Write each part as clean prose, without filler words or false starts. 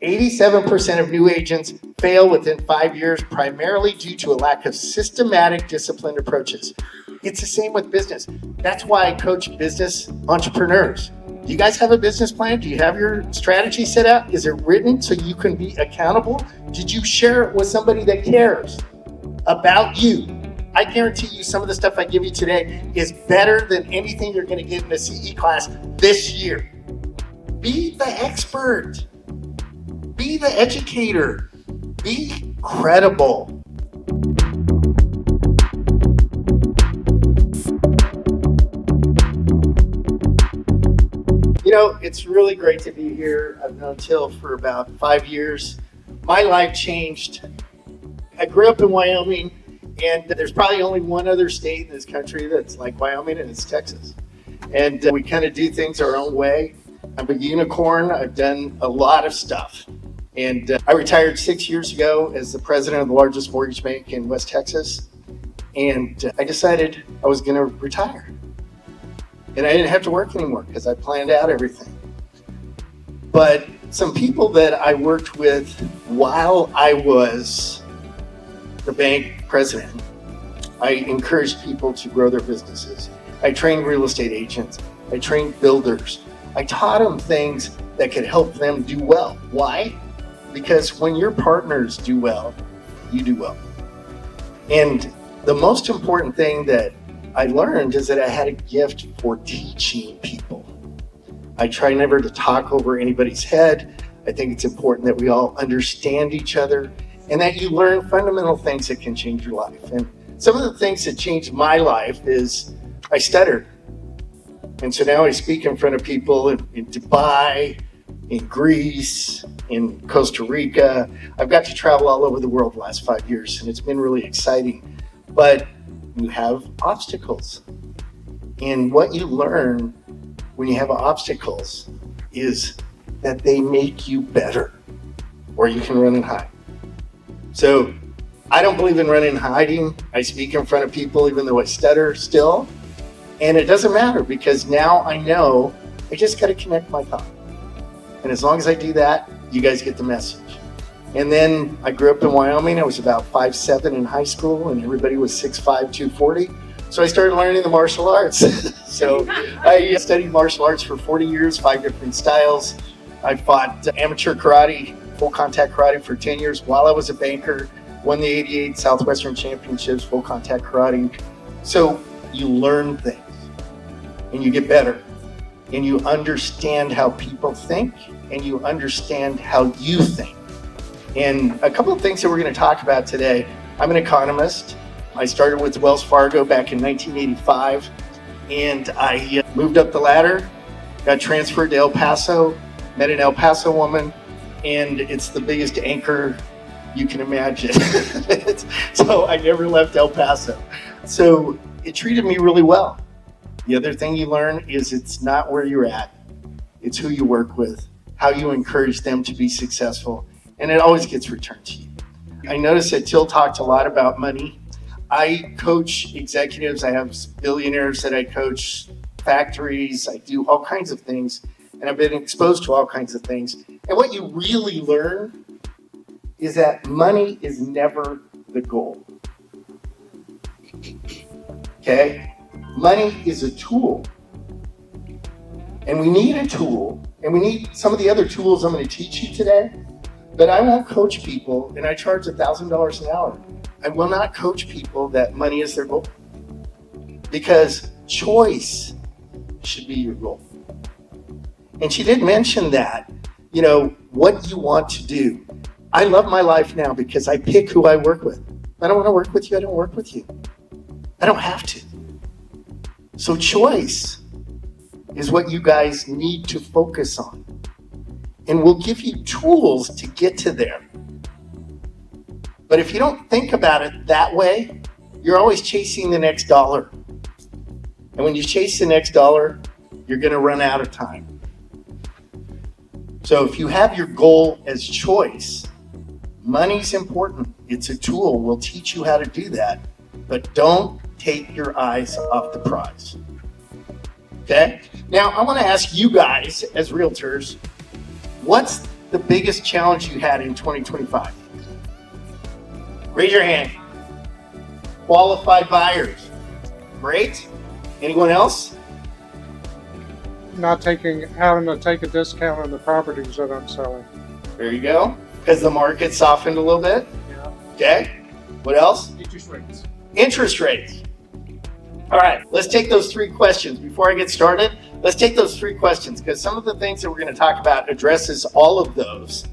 87% of new agents fail within 5 years, primarily due to a lack of systematic, disciplined approaches. It's the same with business. That's why I coach business entrepreneurs. Do you guys have a business plan? Do you have your strategy set out? Is it written so you can be accountable? Did you share it with somebody that cares about you? I guarantee you some of the stuff I give you today is better than anything you're going to get in a CE class this year. Be the expert. Be the educator. Be credible. You know, it's really great to be here. I've known Till for about 5 years. My life changed. I grew up in Wyoming, and there's probably only one other state in this country that's like Wyoming, and it's Texas. And we kind of do things our own way. I'm a unicorn. I've done a lot of stuff. And I retired 6 years ago as the president of the largest mortgage bank in West Texas. And I decided I was going to retire. And I didn't have to work anymore because I planned out everything. But some people that I worked with while I was the bank president, I encouraged people to grow their businesses. I trained real estate agents. I trained builders. I taught them things that could help them do well. Why? Because when your partners do well, you do well. And the most important thing that I learned is that I had a gift for teaching people. I try never to talk over anybody's head. I think it's important that we all understand each other and that you learn fundamental things that can change your life. And some of the things that changed my life is I stuttered. And so now I speak in front of people in Dubai, in Greece, in Costa Rica. I've got to travel all over the world the last 5 years, and it's been really exciting. But you have obstacles. And what you learn when you have obstacles is that they make you better, or you can run and hide. So I don't believe in running and hiding. I speak in front of people even though I stutter still. And it doesn't matter because now I know I just got to connect my thought. And as long as I do that, you guys get the message. And then I grew up in Wyoming. I was about 5'7" in high school, and everybody was 6'5", 240. So I started learning the martial arts. So I studied martial arts for 40 years, 5 different styles. I fought amateur karate, full contact karate for 10 years while I was a banker, won the 88 Southwestern Championships, full contact karate. So you learn things, and you get better, and you understand how people think, and you understand how you think. And a couple of things that we're going to talk about today. I'm an economist. I started with Wells Fargo back in 1985, and I moved up the ladder, got transferred to El Paso, met an El Paso woman, and it's the biggest anchor you can imagine. So I never left El Paso. So it treated me really well. The other thing you learn is it's not where you're at, it's who you work with, how you encourage them to be successful, and it always gets returned to you. I noticed that Till talked a lot about money. I coach executives. I have billionaires that I coach, factories. I do all kinds of things, and I've been exposed to all kinds of things. And what you really learn is that money is never the goal. Okay? Money is a tool. And we need a tool, and we need some of the other tools I'm going to teach you today. But I won't coach people, and I charge $1,000 an hour. I will not coach people that money is their goal. Because choice should be your goal. And she did mention that, what you want to do. I love my life now because I pick who I work with. If I don't want to work with you, I don't work with you. I don't have to. So choice is what you guys need to focus on. And we'll give you tools to get to there. But if you don't think about it that way, you're always chasing the next dollar. And when you chase the next dollar, you're going to run out of time. So if you have your goal as choice, money's important. It's a tool. We'll teach you how to do that. But don't take your eyes off the prize. Okay? Now, I want to ask you guys as realtors, what's the biggest challenge you had in 2025? Raise your hand. Qualified buyers. Great. Anyone else? Having to take a discount on the properties that I'm selling. There you go. Because the market softened a little bit. Yeah. Okay. What else? Interest rates. Interest rates. All right, let's take those 3 questions. Before I get started, let's take those 3 questions because some of the things that we're going to talk about addresses all of those.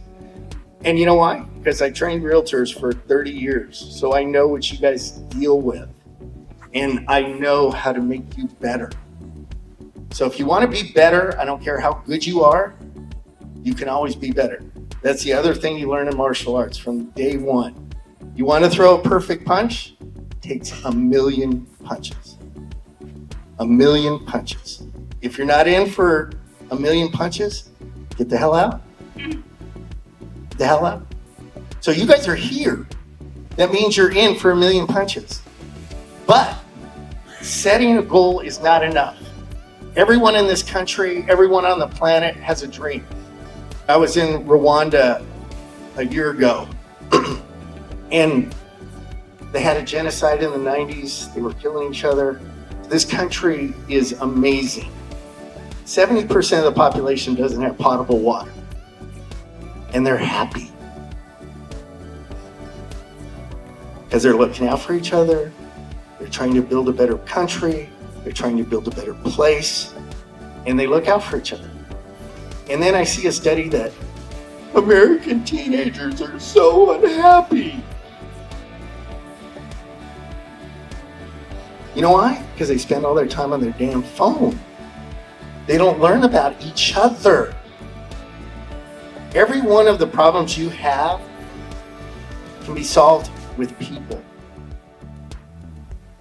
And you know why? Because I trained realtors for 30 years. So I know what you guys deal with. And I know how to make you better. So if you want to be better, I don't care how good you are, you can always be better. That's the other thing you learn in martial arts from day one. You want to throw a perfect punch? It takes 1,000,000 punches. 1,000,000 punches. If you're not in for 1,000,000 punches, get the hell out. Get the hell out. So you guys are here. That means you're in for 1,000,000 punches. But setting a goal is not enough. Everyone in this country, everyone on the planet has a dream. I was in Rwanda a year ago, and they had a genocide in the 90s. They were killing each other. This country is amazing. 70% of the population doesn't have potable water, and they're happy because they're looking out for each other. They're trying to build a better country. They're trying to build a better place, and they look out for each other. And then I see a study that American teenagers are so unhappy. You know why? Because they spend all their time on their damn phone. They don't learn about each other. Every one of the problems you have can be solved with people.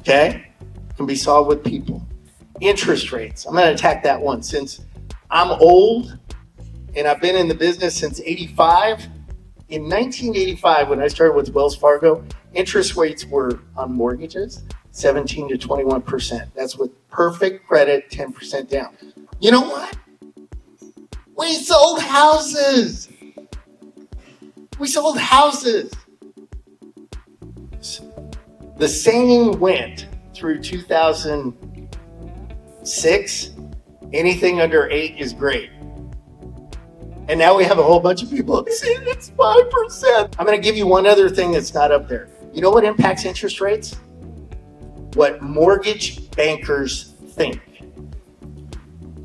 Okay? Can be solved with people. Interest rates. I'm going to attack that one since I'm old and I've been in the business since 85. In 1985, when I started with Wells Fargo, interest rates were on mortgages 17 to 21%. That's with perfect credit, 10% down. You know what? We sold houses. We sold houses. The saying went through 2006, anything under 8 is great. And now we have a whole bunch of people saying it's 5%. I'm going to give you one other thing that's not up there. You know what impacts interest rates? What mortgage bankers think.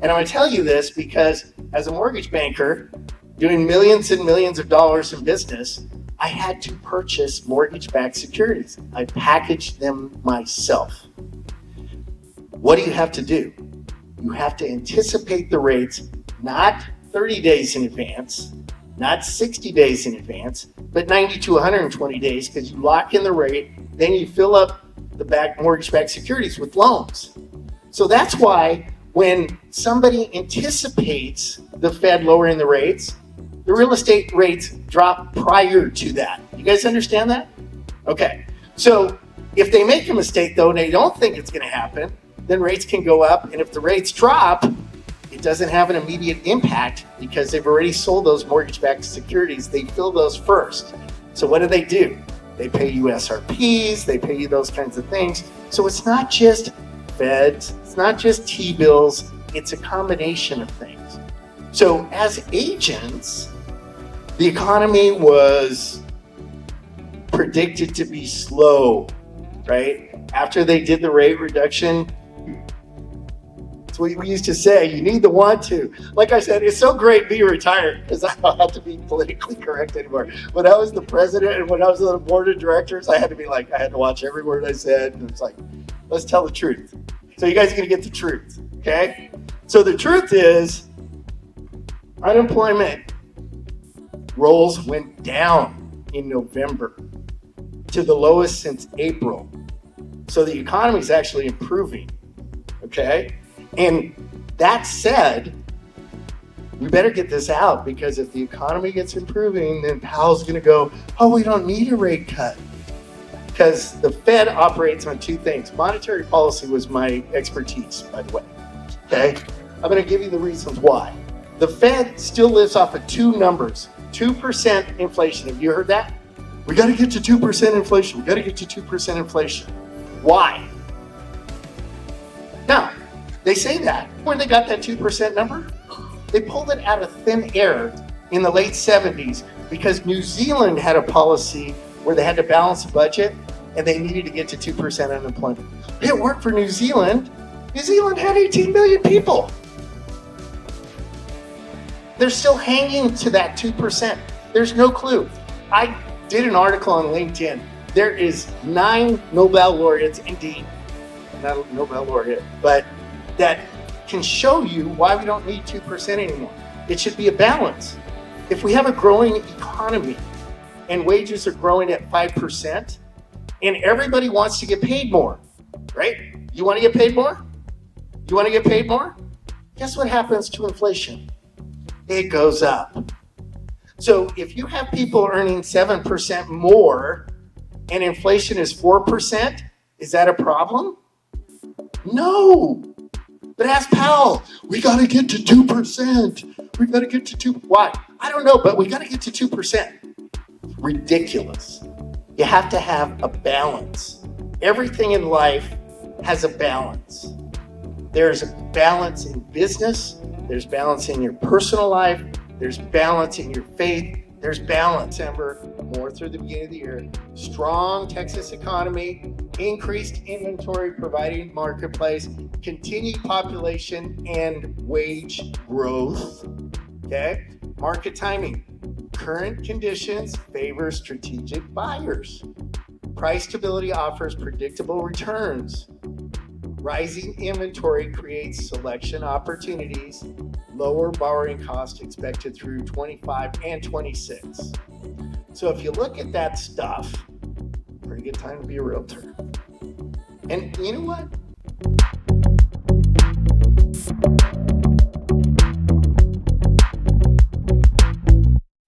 And I'm going to tell you this because as a mortgage banker, doing millions and millions of dollars in business, I had to purchase mortgage-backed securities. I packaged them myself. What do you have to do? You have to anticipate the rates, not 30 days in advance, not 60 days in advance, but 90 to 120 days because you lock in the rate, then you fill up the mortgage-backed securities with loans. So that's why when somebody anticipates the Fed lowering the rates, the real estate rates drop prior to that. You guys understand that? Okay. So if they make a mistake though, and they don't think it's going to happen, then rates can go up. And if the rates drop, it doesn't have an immediate impact because they've already sold those mortgage-backed securities. They fill those first. So what do? They pay you SRPs, they pay you those kinds of things. So it's not just Feds, it's not just T-bills, it's a combination of things. So as agents, the economy was predicted to be slow, right? After they did the rate reduction, it's what we used to say, you need the want to. Like I said, it's so great being retired because I don't have to be politically correct anymore. When I was the president and when I was on the board of directors, I had to watch every word I said. And it's like, let's tell the truth. So you guys are going to get the truth, okay? So the truth is, unemployment rolls went down in November to the lowest since April. So the economy is actually improving, okay? And that said, we better get this out because if the economy gets improving, then Powell's going to go, oh, we don't need a rate cut. Because the Fed operates on 2 things. Monetary policy was my expertise, by the way, okay? I'm going to give you the reasons why. The Fed still lives off of two numbers, 2% inflation. Have you heard that? We got to get to 2% inflation. We got to get to 2% inflation. Why? Now, they say that. Where they got that 2% number? They pulled it out of thin air in the late 70s because New Zealand had a policy where they had to balance the budget and they needed to get to 2% unemployment. It worked for New Zealand. New Zealand had 18 million people. They're still hanging to that 2%. There's no clue. I did an article on LinkedIn. There is 9 Nobel laureates, indeed, not a Nobel laureate, but that can show you why we don't need 2% anymore. It should be a balance. If we have a growing economy and wages are growing at 5% and everybody wants to get paid more, right? You want to get paid more? You want to get paid more? Guess what happens to inflation? It goes up. So if you have people earning 7% more and inflation is 4%, is that a problem? No. But ask Powell, we got to get to 2%. We got to get to 2. Why? I don't know, but we got to get to 2%. Ridiculous. You have to have a balance. Everything in life has a balance. There's a balance in business. There's balance in your personal life. There's balance in your faith. There's balance, Ember, more through the beginning of the year. Strong Texas economy, increased inventory providing marketplace, continued population and wage growth. Okay? Market timing. Current conditions favor strategic buyers. Price stability offers predictable returns. Rising inventory creates selection opportunities. Lower borrowing costs expected through 25 and 26. So if you look at that stuff, pretty good time to be a realtor. And you know what?